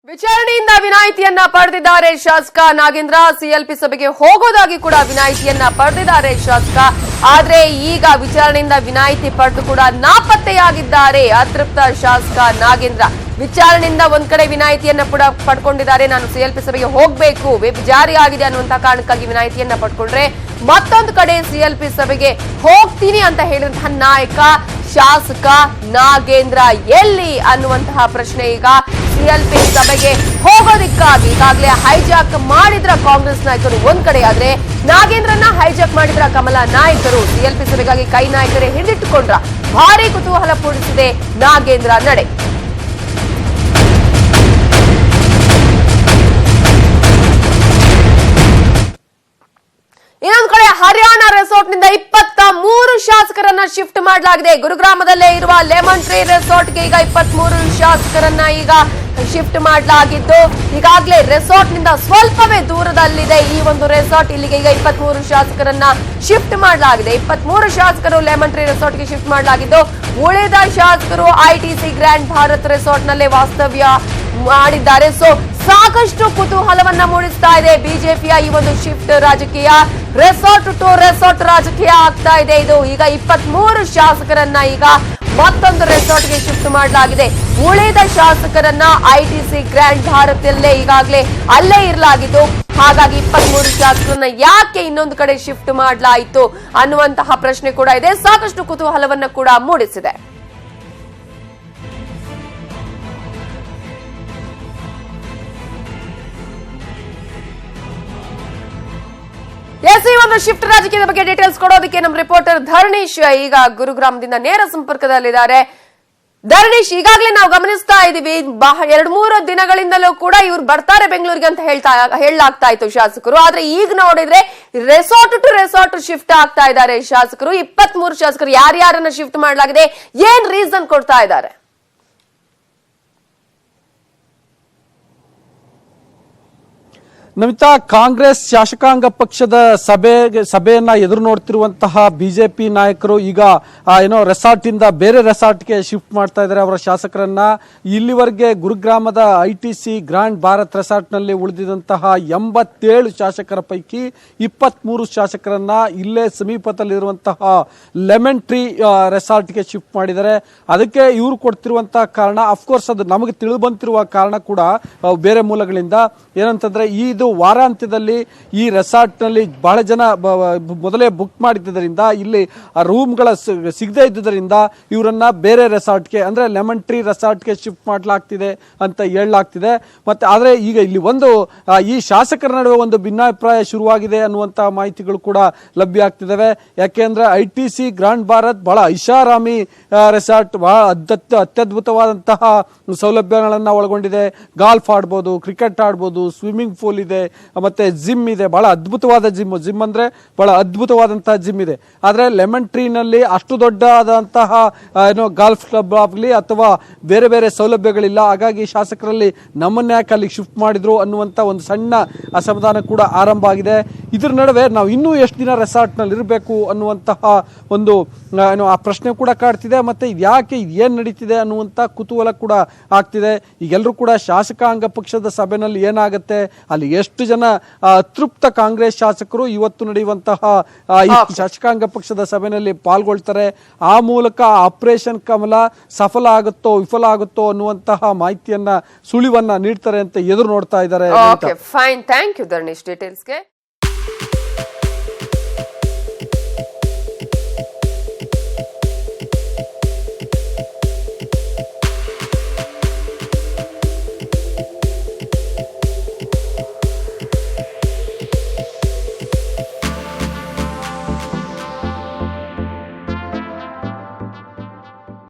ವಿಚಾರಣೆಯಿಂದ ವಿನಾಯಿತಿಯನ್ನ ಪಡೆದಿದ್ದಾರೆ ಶಾಸಕ ನಾಗೇಂದ್ರ. ಸಿಎಲ್ಪಿ ಸಭೆಗೆ ಹೋಗೋದಾಗಿ ಕೂಡ ವಿನಾಯಿತಿಯನ್ನ ಪಡೆದಿದ್ದಾರೆ ಶಾಸಕ. ಆದ್ರೆ ಈಗ ವಿಚಾರಣೆಯಿಂದ ವಿನಾಯಿತಿ ಪಡೆದು ಕೂಡ ನಾಪತ್ತೆಯಾಗಿದ್ದಾರೆ ಅತೃಪ್ತ ಶಾಸಕ ನಾಗೇಂದ್ರ. ವಿಚಾರಣೆಯಿಂದ ಒಂದ್ ಕಡೆ ವಿನಾಯಿತಿಯನ್ನ ಕೂಡ ಪಡ್ಕೊಂಡಿದ್ದಾರೆ. ನಾನು ಸಿಎಲ್ಪಿ ಸಭೆಗೆ ಹೋಗ್ಬೇಕು, ವೆಬ್ ಜಾರಿ ಆಗಿದೆ ಅನ್ನುವಂತ ಕಾರಣಕ್ಕಾಗಿ ವಿನಾಯಿತಿಯನ್ನ ಪಡ್ಕೊಂಡ್ರೆ, ಮತ್ತೊಂದು ಕಡೆ ಸಿಎಲ್ಪಿ ಸಭೆಗೆ ಹೋಗ್ತೀನಿ ಅಂತ ಹೇಳಿದಂತಹ ನಾಯಕ ಶಾಸಕ ನಾಗೇಂದ್ರ ಎಲ್ಲಿ ಅನ್ನುವಂತಹ ಪ್ರಶ್ನೆ ಈಗ ಸಿಎಲ್ಪಿ ಸಭೆಗೆ ಹೋಗೋದಿಕ್ಕಾಗಿ ಈಗಾಗಲೇ ಹೈಜಾಕ್ ಮಾಡಿದ್ರ ಕಾಂಗ್ರೆಸ್ ನಾಯಕರು ಒಂದ್ ಕಡೆ ಆದ್ರೆ, ನಾಗೇಂದ್ರನ್ನ ಹೈಜಾಕ್ ಮಾಡಿದ್ರ ಕಮಲ ನಾಯಕರು. ಸಿಎಲ್ಪಿ ಸಭೆಗಾಗಿ ಕೈ ನಾಯಕರೇ ಹಿಡಿದಿಟ್ಟುಕೊಂಡ್ರ. ಭಾರಿ ಕುತೂಹಲ ಮೂಡಿಸಿದೆ ನಾಗೇಂದ್ರ ನಡೆ. ಇನ್ನೊಂದು ಕಡೆ ಹರಿಯಾಣ ರೆಸಾರ್ಟ್ ನಿಂದ 23 ಶಾಸಕರನ್ನ ಶಿಫ್ಟ್ ಮಾಡಲಾಗಿದೆ. ಗುರುಗ್ರಾಮದಲ್ಲೇ ಇರುವ ಲೆಮನ್ ಟ್ರೀ ರೆಸಾರ್ಟ್ಗೆ ಈಗ 23 ಶಾಸಕರನ್ನ ಈಗ ಶಿಫ್ಟ್ ಮಾಡಲಾಗಿದ್ದು, ಈಗಾಗಲೇ ರೆಸಾರ್ಟ್ ನಿಂದ ಸ್ವಲ್ಪವೇ ದೂರದಲ್ಲಿದೆ ಈ ಒಂದು ರೆಸಾರ್ಟ್. ಇಲ್ಲಿಗೆ ಈಗ 23 ಶಾಸಕರನ್ನ ಶಿಫ್ಟ್ ಮಾಡಲಾಗಿದೆ. 23 ಶಾಸಕರು ಲೆಮನ್ ಟ್ರೀ ರೆಸಾರ್ಟ್ಗೆ ಶಿಫ್ಟ್ ಮಾಡಲಾಗಿದ್ದು, ಉಳಿದ ಶಾಸಕರು ಐಟಿಸಿ ಗ್ರ್ಯಾಂಡ್ ಭಾರತ್ ರೆಸಾರ್ಟ್ ನಲ್ಲೇ ವಾಸ್ತವ್ಯ ಮಾಡಿದ್ದಾರೆ. ಸೊ ಸಾಕಷ್ಟು ಕುತೂಹಲವನ್ನ ಮೂಡಿಸ್ತಾ ಇದೆ ಬಿಜೆಪಿಯ ಈ ಒಂದು ಶಿಫ್ಟ್ ರಾಜಕೀಯ. ರೆಸಾರ್ಟ್ ಟು ರೆಸಾರ್ಟ್ ರಾಜಕೀಯ ಆಗ್ತಾ ಇದೆ ಇದು. ಈಗ 23 ಶಾಸಕರನ್ನ ಈಗ ಮತ್ತೊಂದು ರೆಸಾರ್ಟ್ಗೆ ಶಿಫ್ಟ್ ಮಾಡಲಾಗಿದೆ. ಉಳಿದ ಶಾಸಕರನ್ನ ಐಟಿಸಿ ಗ್ರ್ಯಾಂಡ್ ಭಾರತದಲ್ಲೇ ಈಗಾಗಲೇ ಅಲ್ಲೇ ಇರಲಾಗಿದ್ದು, ಹಾಗಾಗಿ 23 ಶಾಸಕರನ್ನ ಯಾಕೆ ಇನ್ನೊಂದು ಕಡೆ ಶಿಫ್ಟ್ ಮಾಡಲಾಯಿತು ಅನ್ನುವಂತಹ ಪ್ರಶ್ನೆ ಕೂಡ ಇದೆ. ಸಾಕಷ್ಟು ಕುತೂಹಲವನ್ನ ಕೂಡ ಮೂಡಿಸಿದೆ. ಈ ಒಂದು ಶಿಫ್ಟ್ ರಾಜಕೀಯದ ಬಗ್ಗೆ ಡೀಟೇಲ್ಸ್ ಕೊಡೋದಕ್ಕೆ ನಮ್ಮ ರಿಪೋರ್ಟರ್ ಧರಣೀಶ್ ಈಗ ಗುರುಗ್ರಾಮದಿಂದ ನೇರ ಸಂಪರ್ಕದಲ್ಲಿದ್ದಾರೆ. ಧರಣೀಶ್, ಈಗಾಗಲೇ ನಾವು ಗಮನಿಸ್ತಾ ಇದೀವಿ 2-3 ದಿನಗಳಿಂದಲೂ ಕೂಡ ಇವ್ರು ಬರ್ತಾರೆ ಬೆಂಗಳೂರಿಗೆ ಅಂತ ಹೇಳಲಾಗ್ತಾ ಇತ್ತು ಶಾಸಕರು. ಆದ್ರೆ ಈಗ ನೋಡಿದ್ರೆ ರೆಸಾರ್ಟ್ ಟು ರೆಸಾರ್ಟ್ ಶಿಫ್ಟ್ ಆಗ್ತಾ ಇದ್ದಾರೆ ಶಾಸಕರು. 23 ಶಾಸಕರು ಯಾರ್ಯಾರನ್ನ ಶಿಫ್ಟ್ ಮಾಡಲಾಗಿದೆ, ಏನ್ ರೀಸನ್ ಕೊಡ್ತಾ ಇದ್ದಾರೆ? ನಮಿತಾ, ಕಾಂಗ್ರೆಸ್ ಶಾಸಕಾಂಗ ಪಕ್ಷದ ಸಭೆಯನ್ನ ಎದುರು ನೋಡ್ತಿರುವಂತಹ ಬಿಜೆಪಿ ನಾಯಕರು ಈಗ ರೆಸಾರ್ಟ್ ಇಂದ ಬೇರೆ ರೆಸಾರ್ಟ್ಗೆ ಶಿಫ್ಟ್ ಮಾಡ್ತಾ ಇದ್ದಾರೆ ಅವರ ಶಾಸಕರನ್ನ. ಇಲ್ಲಿವರೆಗೆ ಗುರುಗ್ರಾಮದ ಐಟಿಸಿ ಗ್ರ್ಯಾಂಡ್ ಭಾರತ್ ರೆಸಾರ್ಟ್ ನಲ್ಲಿ ಉಳಿದಿದಂತಹ 87 ಶಾಸಕರ ಪೈಕಿ 23 ಶಾಸಕರನ್ನ ಇಲ್ಲೇ ಸಮೀಪದಲ್ಲಿರುವಂತಹ ಲೆಮನ್ ಟ್ರೀ ರೆಸಾರ್ಟ್ಗೆ ಶಿಫ್ಟ್ ಮಾಡಿದ್ದಾರೆ. ಅದಕ್ಕೆ ಇವರು ಕೊಡ್ತಿರುವಂತಹ ಕಾರಣ, ಅಫ್ಕೋರ್ಸ್ ಅದು ನಮಗೆ ತಿಳಿದು ಬಂತಿರುವ ಕಾರಣ ಕೂಡ ಬೇರೆ ಮೂಲಗಳಿಂದ ಏನಂತಂದ್ರೆ, ಇದು ವಾರಾಂತ್ಯದಲ್ಲಿ ಈ ರೆಸಾರ್ಟ್ ನಲ್ಲಿ ಬಹಳ ಜನ ಮೊದಲೇ ಬುಕ್ ಮಾಡಿದ್ದರಿಂದ ಇಲ್ಲಿ ರೂಮ್ಗಳ ಸಿಗದೇ ಇದ್ದುದರಿಂದ ಇವರನ್ನ ಬೇರೆ ರೆಸಾರ್ಟ್ಗೆ ಅಂದ್ರೆ ಲೆಮನ್ ಟ್ರೀ ರೆಸಾರ್ಟ್ಗೆ ಶಿಫ್ಟ್ ಮಾಡಲಾಗ್ತಿದೆ ಅಂತ ಹೇಳಲಾಗ್ತಿದೆ. ಮತ್ತೆ ಆದ್ರೆ ಈಗ ಇಲ್ಲಿ ಒಂದು ಈ ಶಾಸಕರ ನಡುವೆ ಒಂದು ಭಿನ್ನಾಭಿಪ್ರಾಯ ಶುರುವಾಗಿದೆ ಅನ್ನುವಂತಹ ಮಾಹಿತಿಗಳು ಕೂಡ ಲಭ್ಯ ಆಗ್ತಿದ್ದಾವೆ. ಯಾಕೆಂದ್ರೆ ಐಟಿಸಿ ಗ್ರ್ಯಾಂಡ್ ಭಾರತ್ ಬಹಳ ಐಷಾರಾಮಿ ರೆಸಾರ್ಟ್, ಬಹಳ ಅತ್ಯದ್ಭುತವಾದಂತಹ ಸೌಲಭ್ಯಗಳನ್ನ ಒಳಗೊಂಡಿದೆ. ಗಾಲ್ಫ್ ಆಡ್ಬೋದು, ಕ್ರಿಕೆಟ್ ಆಡ್ಬೋದು, ಸ್ವಿಮ್ಮಿಂಗ್ ಪೂಲ್ ಇದೆ, ಮತ್ತೆ ಜಿಮ್ ಇದೆ. ಬಹಳ ಅದ್ಭುತವಾದ ಜಿಮ್ ಅಂದ್ರೆ ಬಹಳ ಅದ್ಭುತವಾದಂತಹ ಜಿಮ್ ಇದೆ. ಆದ್ರೆ ಲೆಮನ್ ಟ್ರೀ ನಲ್ಲಿ ಅಷ್ಟು ದೊಡ್ಡದಾದಂತಹ ಗಾಲ್ಫ್ ಕ್ಲಬ್ ಆಗಲಿ ಅಥವಾ ಬೇರೆ ಬೇರೆ ಸೌಲಭ್ಯಗಳಿಲ್ಲ. ಹಾಗಾಗಿ ಶಾಸಕರಲ್ಲಿ ನಮ್ಮನ್ನ ಯಾಕೆ ಅಲ್ಲಿ ಶಿಫ್ಟ್ ಮಾಡಿದ್ರು ಅನ್ನುವಂತ ಒಂದು ಸಣ್ಣ ಅಸಮಾಧಾನ ಕೂಡ ಆರಂಭ ಆಗಿದೆ. ಇದ್ರ ನಡುವೆ ನಾವು ಇನ್ನೂ ಎಷ್ಟು ದಿನ ರೆಸಾರ್ಟ್ ನಲ್ಲಿ ಇರಬೇಕು ಅನ್ನುವಂತಹ ಒಂದು ಆ ಪ್ರಶ್ನೆ ಕೂಡ ಕಾಡ್ತಿದೆ. ಮತ್ತೆ ಯಾಕೆ ಏನ್ ನಡೀತಿದೆ ಅನ್ನುವಂತ ಕುತೂಹಲ ಕೂಡ ಆಗ್ತಿದೆ. ಈಗೆಲ್ಲರೂ ಕೂಡ ಶಾಸಕಾಂಗ ಪಕ್ಷದ ಸಭೆಯಲ್ಲಿ ಏನಾಗುತ್ತೆ, ಅಲ್ಲಿ ಎಷ್ಟು ಜನ ಅತೃಪ್ತ ಕಾಂಗ್ರೆಸ್ ಶಾಸಕರು ಇವತ್ತು ನಡೆಯುವಂತಹ ಶಾಸಕಾಂಗ ಪಕ್ಷದ ಸಭೆಯಲ್ಲಿ ಪಾಲ್ಗೊಳ್ತಾರೆ, ಆ ಮೂಲಕ ಆಪರೇಷನ್ ಕಮಲ ಸಫಲ ಆಗುತ್ತೋ ವಿಫಲ ಆಗುತ್ತೋ ಅನ್ನುವಂತಹ ಮಾಹಿತಿಯನ್ನ ಸುಳಿವನ್ನ ನೀಡ್ತಾರೆ ಅಂತ ಎದುರು ನೋಡ್ತಾ ಇದ್ದಾರೆ. Fine, thank you Dharanish ಡೀಟೇಲ್ಸ್ಗೆ.